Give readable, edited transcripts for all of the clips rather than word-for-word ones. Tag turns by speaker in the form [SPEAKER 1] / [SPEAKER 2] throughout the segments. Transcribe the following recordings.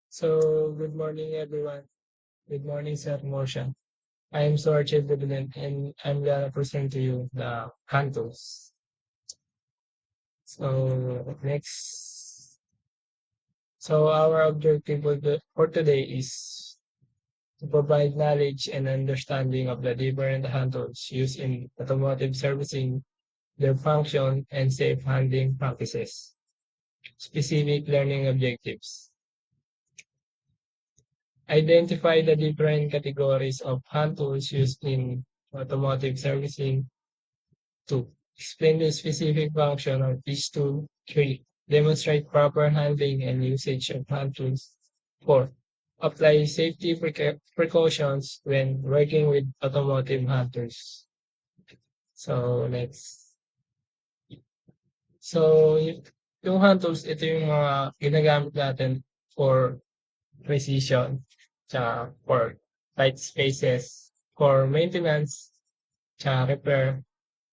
[SPEAKER 1] So, good morning, everyone. Good morning, Sir Morsha. I am Sorchid Dublin, and I'm gonna present to you the Cantos. So, next. So, our objective for today is to provide knowledge and understanding of the different handles used in automotive servicing, their function, and safe handling practices. Specific learning objectives. Identify the different categories of hand tools used in automotive servicing. 2. Explain the specific function of each tool. 3. Demonstrate proper handling and usage of hand tools. 4. Apply safety precautions when working with automotive hand tools. So, next. So, yung hand tools, ito yung mga ginagamit natin for precision, tsaka for tight spaces, for maintenance, tsaka repair,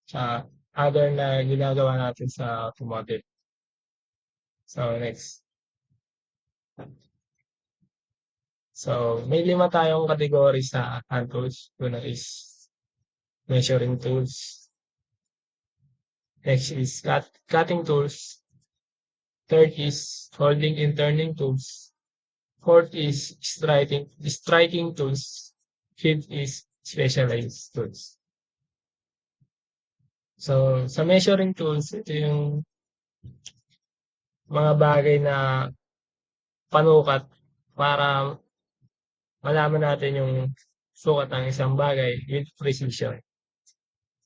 [SPEAKER 1] tsaka other na ginagawa natin sa automotive. So, next. So, may 5 tayong category sa hand tools. Una is measuring tools. Next is cutting tools. Third is holding and turning tools. Fourth is striking tools. Fifth is specialized tools. So, sa measuring tools, ito yung mga bagay na panukat para malaman natin yung sukat ng isang bagay with precision.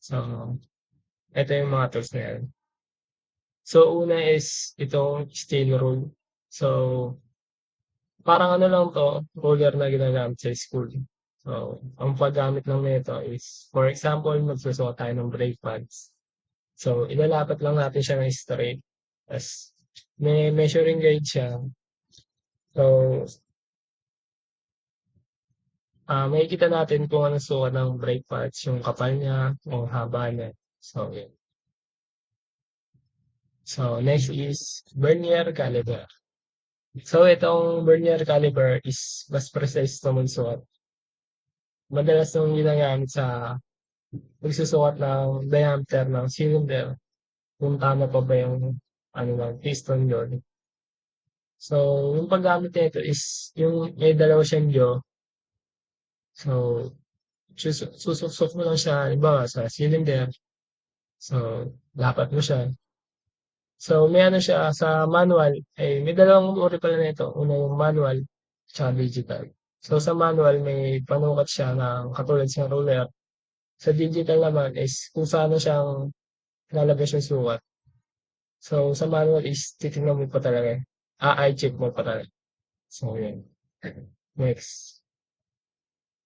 [SPEAKER 1] So, ito yung mga tools na yan. So, una is itong steel rule. So, parang ano lang to, ruler na ginagamit sa school. So, ang paggamit lang nito is, for example, magsusuot tayo ng brake pads. So, ilalapat lang natin siya ng straight. Tapos, may measuring guide siya. So, makikita natin kung anong sukat ng brake pads, yung kapal niya, yung haba niya. So, yun. So, next is vernier caliper. So, itong vernier caliper is mas precise ito magsuot. Madalas itong ginagamit sa pagsusukat ng diameter ng cylinder, kung tama pa ba yung ano lang, piston yun. So, yung paggamit nito is yung may dalawa siyang jaw. So, susuksok mo lang siya, halimbawa sa cylinder. So, lapat mo siya. So, may ano siya sa manual, may dalawang uri pala nito. Una yung manual, tsaka digital. So, sa manual, may panukat siya ng katulad sa ruler. Sa digital naman is kung saan siyang lalabas yung sukat. So, sa manual is titignan mo pa talaga. I-check mo pa talaga. So, yun. Next.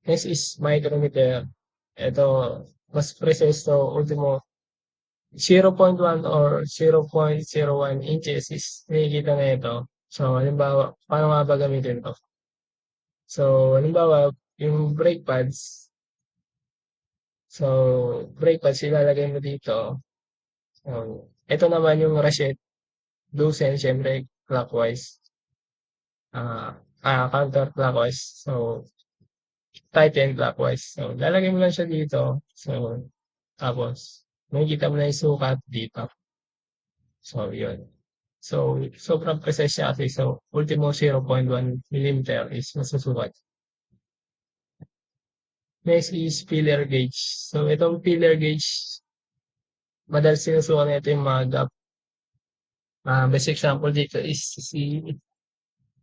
[SPEAKER 1] Next is micrometer. Ito, mas precise to. Ultimo, 0.1 or 0.01 inches is nakikita na ito. So, halimbawa, paano nga ba gamitin to? So, halimbawa, yung brake pads. So, brake pads, ilalagay mo dito. So, ito naman yung rachet. Loosen, syempre, clockwise. Counterclockwise. So, tighten clockwise. So, lalagay mo lang siya dito. So, tapos, makikita mo na yung sukat dito. So, yun. So, sobrang precise siya kasi. So, ultimo 0.1 millimeter is masusukat. Next is filler gauge. So, itong filler gauge, madalas sinusukat na ito yung mga gap. Best example dito is si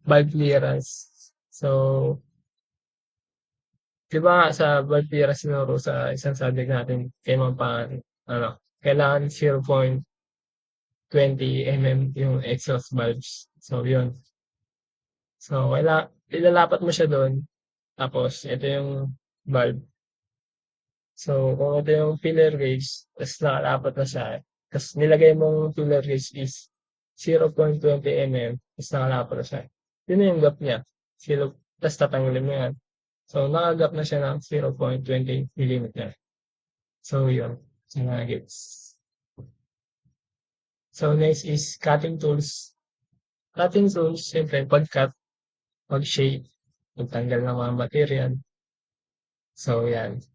[SPEAKER 1] valve clearance. So, di ba nga sa valve clearance sinuro sa isang subject natin, kay Mampang, ano, kailangan 0.20 mm yung exhaust valves. So, yun. So, ilalapat mo siya doon. Tapos, ito yung valve. So, kung ito yung filler gauge, tapos nakalapat na siya, tapos nilagay mong filler gauge is 0.20 mm, tapos nakalapat na siya. Yun na yung gap niya. Tapos tatanggalin mo yan. So, nakagap na siya ng 0.20 millimeter. So, yun. So, mga gauge. So next is cutting tools. Cutting tools, siyempre pag-cut, pag-shape, pagtanggal ng mga material. So yan.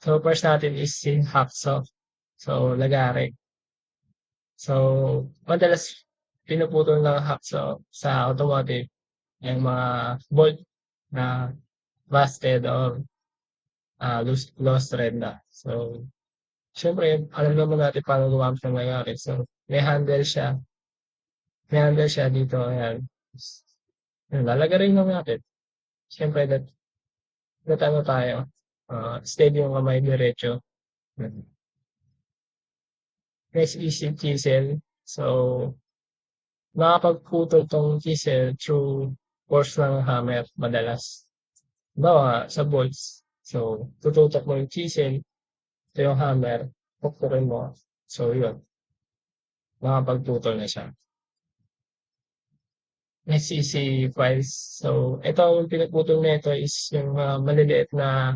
[SPEAKER 1] So first natin is yung hacksaw. So lagari. So madalas pinuputol ng hacksaw sa automotive yung mga bolt na busted or lost thread na. So siyempre alam naman natin paano gumamit ng lagari. So may handle siya dito. Ayan. Lalagarin lang natin. Siyempre that ano tayo, steady yung kamay diretso. Next is yung chisel. So, nakakapagputol tong chisel through force ng hammer madalas. Halimbawa, sa bolts. So, tututok mo yung chisel, ito yung hammer, pukpukin mo. So, yun. Nakapagputol na siya. Next is si files. So, ito yung pinagputol na ito is yung maliliit na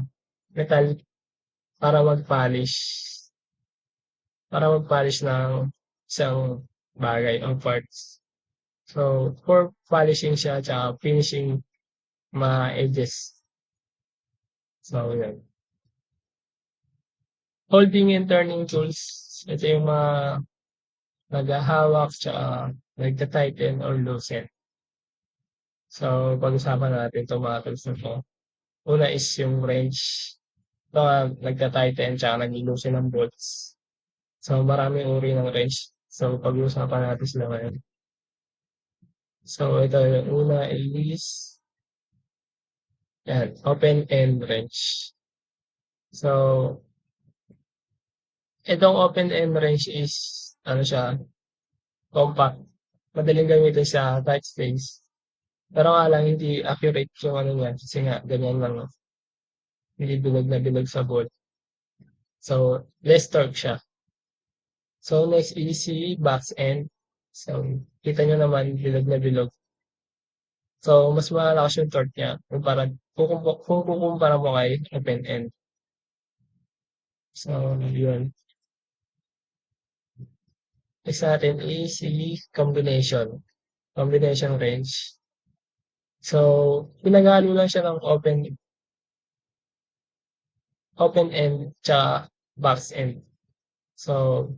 [SPEAKER 1] metal para mag-polish. Para mag-polish ng isang bagay o parts. So, for polishing siya tsaka finishing mga edges. So, yun. Holding and turning tools. Ito yung mga naghahawak tsaka nagta-tighten or loosen. So, pag-usapan natin itong mga tools na to. Una is yung wrench. Ito nagta-tighten tsaka nag-loosen ng bolts. So, maraming uri ng wrench. So, pag-usapan natin sila ngayon. So, ito yung una is yan, open end wrench. So, itong open end wrench is, ano siya, compact. Madaling gamitin sa tight space. Pero nga lang, hindi accurate yung ano niya. Kasi nga, ganyan lang. Hindi bilog na bilog sa bolt. So, less torque siya. So, next is si box end. So, kita nyo naman, bilog na bilog. So, mas malakas yung torque niya. Kung kukumpara mo kay open end. So, yun. Next natin is si combination range. So, pinagalo lang siya ng open end tsaka box end. So,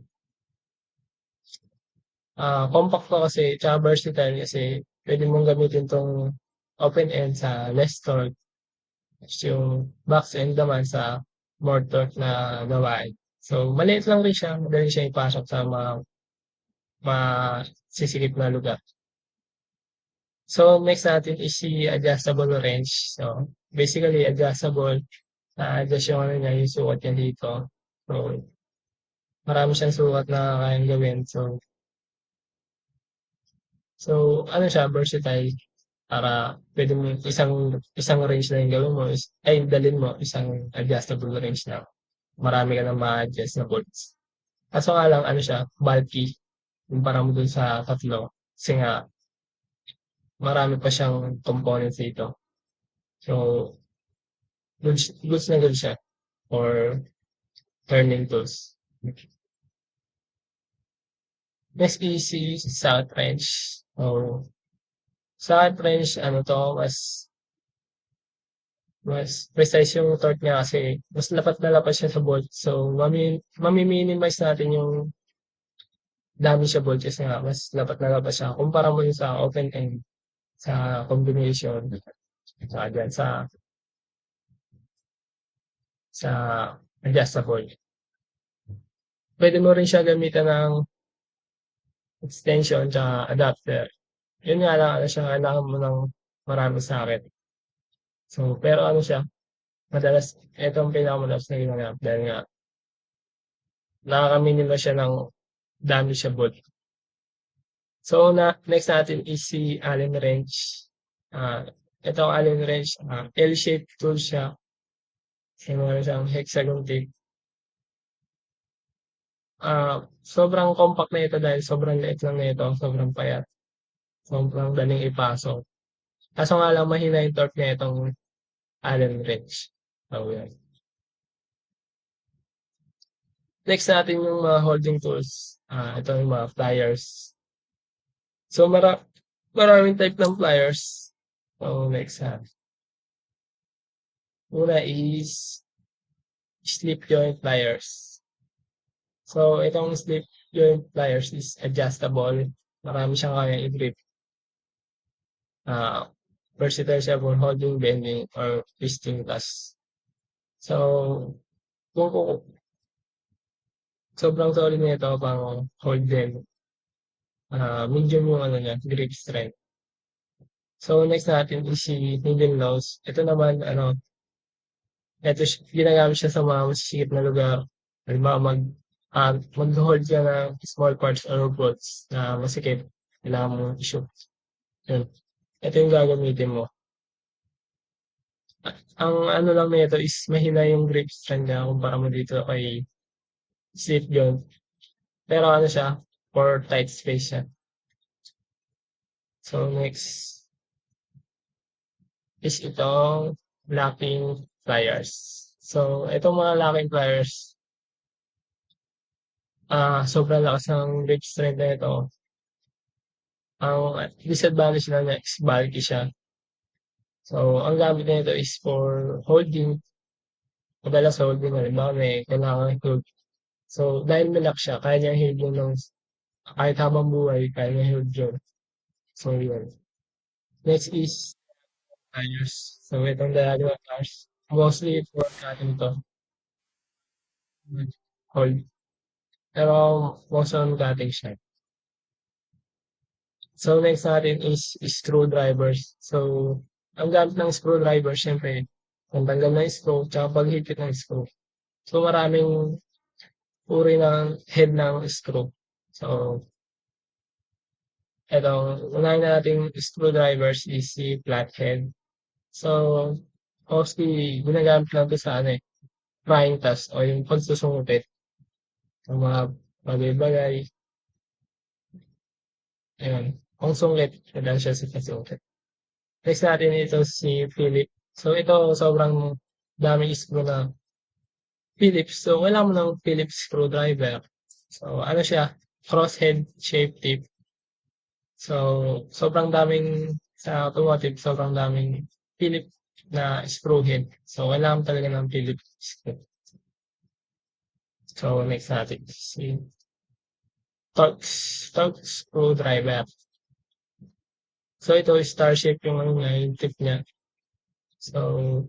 [SPEAKER 1] compact to kasi tsaka versatile kasi pwede mong gamitin tong open end sa less torque. Tapos yung box end naman sa more torque na gawain. So, maliit lang rin siya. Madali siya ipasok sa masisikip na lugar. So, next natin is si adjustable range. So, basically, adjustable. Na-adjust yung ano niya, yung sukat niya dito. So, marami siyang sukat na kayang gawin. So ano siya, versatile. Para pwede mo isang range na yung gawin mo dalhin mo isang adjustable range na marami ka na ma-adjust na bolts. Kaso nga lang, ano siya, bulky. Kumpara mo dun sa tatlo. Kasi nga, marami pa siyang components dito. So, goods na good siya for turning tools. Next is si socket wrench. So, socket wrench, ano to, mas precise yung torque niya kasi mas lapat na lapat siya sa bolt. So, mami-minimize natin yung damage sa bolt kasi nga mas lapat na lapat siya. Kumpara mo yun sa open end, sa combination, sa dyan, sa adjustable. Pwede mo rin siya gamitan ng extension tsaka adapter. Yun nga lang, ano siya, kailangan mo ng maraming socket. So, pero ano siya, madalas, ito ang pinakamadalas na ginagamit dahil nga nakaka-minimize siya ng damage sa bolt. So, next natin is si Allen wrench. Ah, ito ang Allen wrench, L-shaped tool siya. Meron siyang hexagon tip. Sobrang compact na ito dahil sobrang liit lang na ito, sobrang payat. Sobrang daling ipasok. Kaso nga lang mahina yung torque na itong Allen wrench. So, yan. Next natin yung mga holding tools. Ito yung mga pliers. So, maraming type ng pliers. So, next una is slip joint pliers. So, itong slip joint pliers is adjustable. Marami siyang kaya i-grip. Uh, Versatile siya for holding, bending, or twisting tasks. So, kung sobrang solid nito pang hold din. Medium yung ano niya, grip strength. So, next natin is si needle nose. Ito naman, ginagamit siya sa mga masisikip na lugar. Halimbawa, mag-hold ka ng small parts or robots na masikip. Kailangan mo i-shoot. Yun. Ito yung gagamitin mo. Ang ano lang nito is mahina yung grip strength niya kumpara mo dito kay slip joint. Pero ano siya, for tight space siya. So, next is itong locking pliers. So, itong mga locking pliers, sobrang lakas ng grip strength na ito. Ang disadvantage na niya is bulky siya. So, ang gamit na ito is for holding. Madalas holding, halimbawa may kailangan hold. So, dahil malak siya, kaya niya hold yun ng kahit habang buhay, kaya niya hold yun. So, yun. Next is tires. So, itong diagonal tires. Mostly for cutting to. Hold. Pero, most on cutting siya. So, next natin is screwdrivers. So, ang gamit ng screwdriver, syempre, pantanggal ng screw, tsaka paghigpit ng screw. So, maraming uri ng head ng screw. So, itong unahin nating screwdrivers is si flathead. So, mostly, ginagamit lang ito sa prying task o yung pagsusungkit ng mga bagay-bagay. Ayun. Kung sungkit, kailangan siya sa pasungkit. Next natin ito si Philip. So, ito sobrang daming screw na Phillips. So, kailangan mo ng Phillips screwdriver. So, ano siya? Crosshead shape tip. So, sobrang daming sa automotive, sobrang daming Phillips na screw head. So, kailangan talaga ng Phillips screw. So, next natin si Torx screwdriver. So, ito star shape yung ano niya, yung tip niya. So,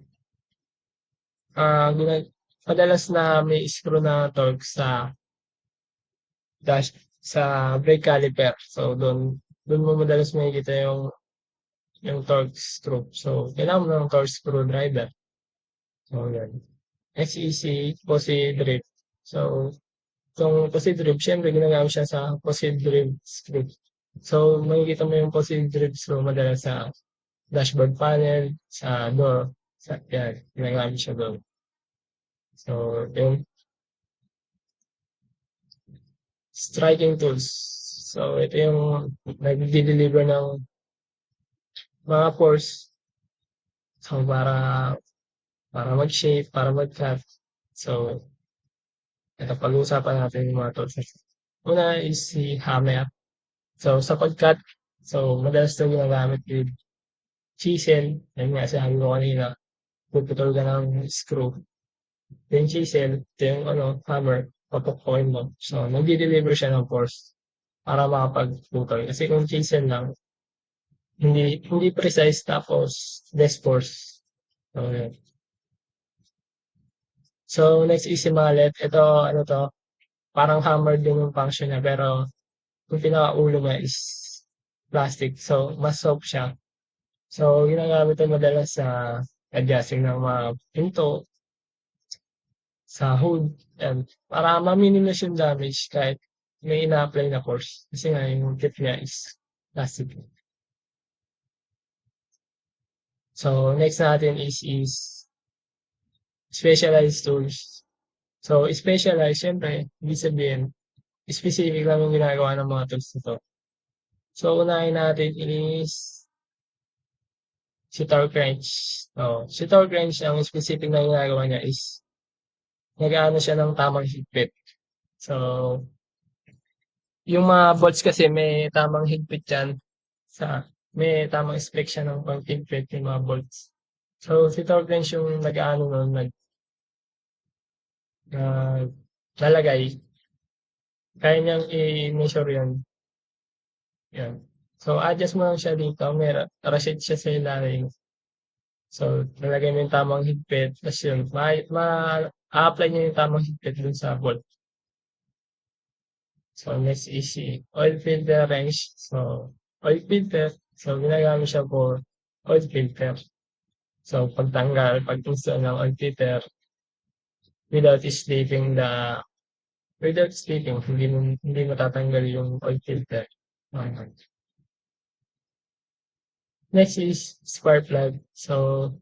[SPEAKER 1] madalas na may screw na Torx sa dash sa brake caliper. So, doon mo madalas makikita yung torque screw. So, kailangan mo ng torque screwdriver. So, yan. Next is si posi drift. So, itong posi drift, syempre ginagamit siya sa posi drift screw. So, makikita mo yung posi drift screw madalas sa dashboard panel, sa door. Yan, ginagamit siya doon. So, yung striking tools. So, ito yung nag-deliver ng mga force. So, para mag-shape, para mag-cut. So, ito pag-uusapan natin yung mga tools. Una is si hammer. So, sa pag-cut, so, madalas ito ginagamit with chisel. Yan nga, sabi ko kanina, puputol ka ng screw. Then chisel, ito yung hammer, papukpukin mo. So, nag-deliver siya ng force para makapagputol. Kasi kung chisel lang, hindi precise tapos less force. So, yun. So, next is si mallet. Ito, parang hammer din yung function niya, pero yung pinakaulo niya is plastic. So, mas soft siya. So, ginagamit ito madalas sa adjusting ng mga pinto, sa hood, and para ma-minimize yung damage kahit may ina-apply na force. Kasi nga, yung tip niya is plastic. So, next natin is specialized tools. So, specialized, syempre, ibig sabihin, specific lang yung ginagawa ng mga tools nito. So, unahin natin is si torque wrench. Si torque wrench, ang specific na ginagawa niya is nag-aano siya ng tamang higpit. So, yung mga bolts kasi may tamang higpit yan sa may tamang spec siya ng pag-higpit yung mga bolts. So, si torque wrench yung nag-aano nun, naglalagay. Kaya niyang i-measure yun. Yan. So, adjust mo lang siya dito. May ratchet siya sa ilalim. So, nalagay mo yung tamang higpit. Tapos yun, apply niya yung tamang higpit dun sa bolt. So, next is si oil filter wrench. So, oil filter. So, ginagamit siya for oil filter. So, pag install ng oil filter without slipping without slipping, hindi matatanggal yung oil filter. Okay. Next is spark plug. So,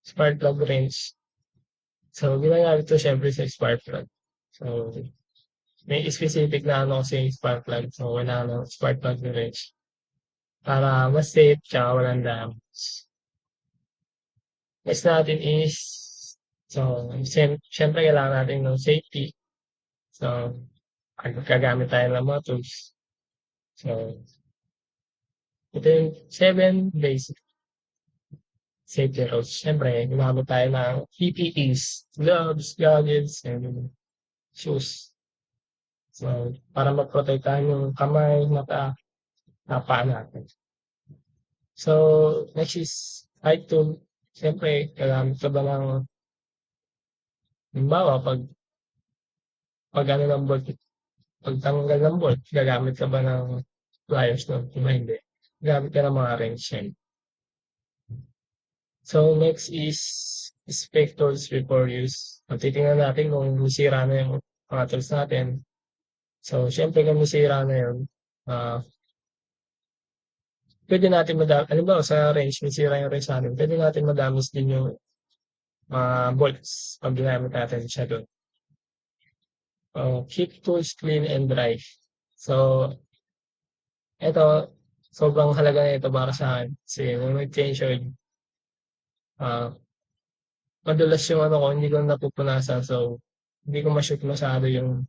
[SPEAKER 1] spark plug wrench. So, ginagamit ito syempre sa spark plug. So, may specific na ano kasi yung spark plug. So, kailangan ng spark plug wrench para mas safe tsaka walang damage. Next natin is, so, syempre kailangan natin ng safety. So, gagamit tayo ng mga tools. So, ito yung 7 basic safety rules. Syempre, gumamit tayo ng PPEs, gloves, goggles, and shoes. So, para maprotektahan yung kamay, mata, paa natin. So, next is height tool. Siyempre, gagamit ka ba ng, halimbawa, pag ano ng bolt, pagtanggal ng bolt, gagamit ka ba ng pliers no? Iba hindi. Gamit ka ng mga wrench yan. So, next is inspect tools before use. So, titingnan natin kung masira na yung mga tools natin. So, syempre kung masira na yun, ah, pwede natin halimbawa sa wrench, masira yung wrench natin, pwede natin madamis din yung bolts pag ginamit natin siya doon. Keep tools clean and dry. So, ito, sobrang halaga na ito para sa akin. Kasi nung nag-change oil, ah, madulas yung ano ko, hindi ko napupunasan. So, hindi ko ma-shoot masyado yung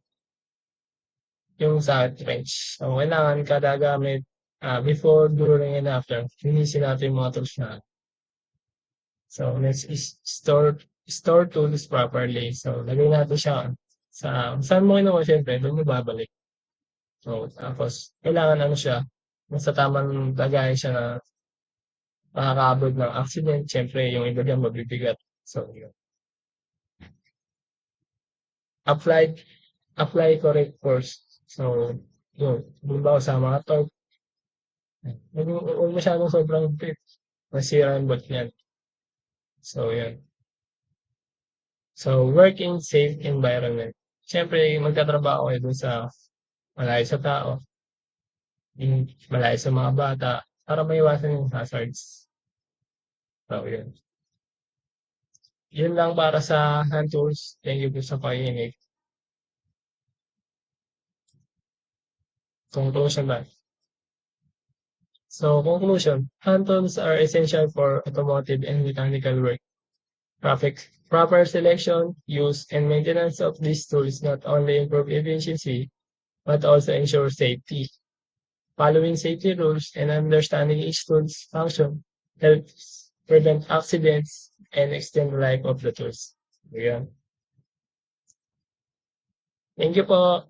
[SPEAKER 1] sa wrench. So, kailangan kada gamit, before, during, and after, linisin natin yung mga tools na. So, next is store tools properly. So, lagay natin siya saan mo kinuha, syempre, doon mo babalik. So, tapos, kailangan ano siya, nasa tamang lagayan siya na makakaabot ng accident. Siyempre, yung iba diyan mabibigat. So, yun. Apply, apply correct force. So, yun. Halimbawa sa mga torque, huwag masyadong sobrang higpit. Masira yung bolt niyan. So, yun. So, work in safe environment. Siyempre, magtatrabaho kayo dun sa malayo sa tao, malayo sa mga bata, para maiwasan yung hazards. So, yun. Yun lang para sa hand tools. Thank you po sa pakikinig. Conclusion ba? So, conclusion. Hand tools are essential for automotive and mechanical work. Proper selection, use, and maintenance of these tools not only improve efficiency, but also ensure safety. Following safety rules and understanding each tool's function helps prevent accidents and extend the life of the tools. Ayan. Thank you po.